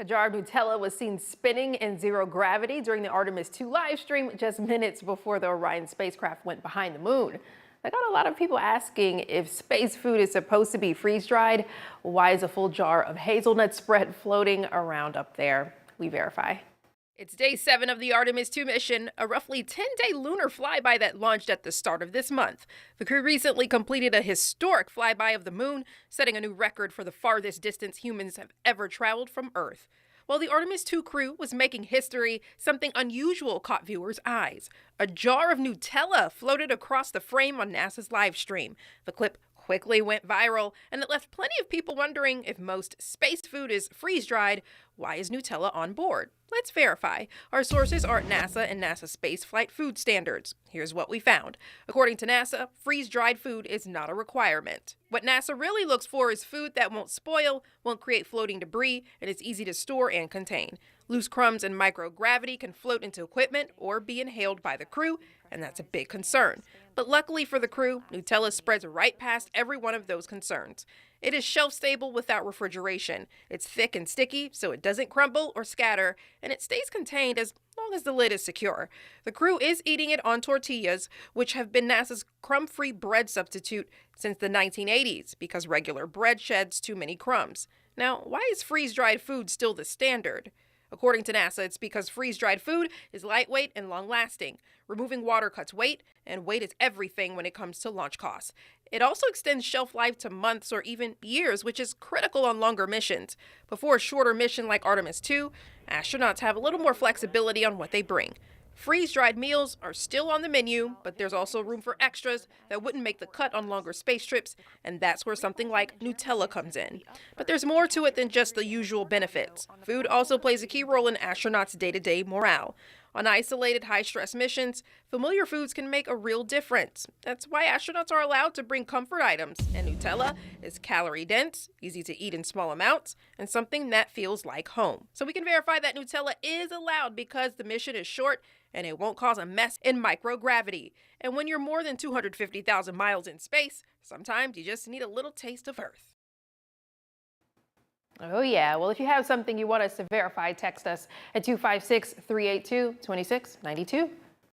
A jar of Nutella was seen spinning in zero gravity during the Artemis II live stream just minutes before the Orion spacecraft went behind the moon. That got a lot of people asking if space food is supposed to be freeze-dried. Why is a full jar of hazelnut spread floating around up there? We verify. It's day 7 of the Artemis II mission, a roughly 10-day lunar flyby that launched at the start of this month. The crew recently completed a historic flyby of the moon, setting a new record for the farthest distance humans have ever traveled from Earth. While the Artemis II crew was making history, something unusual caught viewers' eyes. A jar of Nutella floated across the frame on NASA's live stream. The clip quickly went viral, and it left plenty of people wondering if most space food is freeze-dried. Why is Nutella on board? Let's verify. Our sources are NASA and NASA Spaceflight Food Standards. Here's what we found. According to NASA, freeze-dried food is not a requirement. What NASA really looks for is food that won't spoil, won't create floating debris, and is easy to store and contain. Loose crumbs and microgravity can float into equipment or be inhaled by the crew, and that's a big concern. But luckily for the crew, Nutella spreads right past every one of those concerns. It is shelf-stable without refrigeration. It's thick and sticky, so it doesn't crumble or scatter, and it stays contained as long as the lid is secure. The crew is eating it on tortillas, which have been NASA's crumb-free bread substitute since the 1980s because regular bread sheds too many crumbs. Now, why is freeze-dried food still the standard? According to NASA, it's because freeze-dried food is lightweight and long-lasting. Removing water cuts weight, and weight is everything when it comes to launch costs. It also extends shelf life to months or even years, which is critical on longer missions. Before a shorter mission like Artemis II, astronauts have a little more flexibility on what they bring. Freeze-dried meals are still on the menu, but there's also room for extras that wouldn't make the cut on longer space trips, and that's where something like Nutella comes in. But there's more to it than just the usual benefits. Food also plays a key role in astronauts' day-to-day morale. On isolated, high-stress missions, familiar foods can make a real difference. That's why astronauts are allowed to bring comfort items, and Nutella is calorie-dense, easy to eat in small amounts, and something that feels like home. So we can verify that Nutella is allowed because the mission is short and it won't cause a mess in microgravity. And when you're more than 250,000 miles in space, sometimes you just need a little taste of Earth. Oh yeah, well if you have something you want us to verify, text us at 256-382-2692.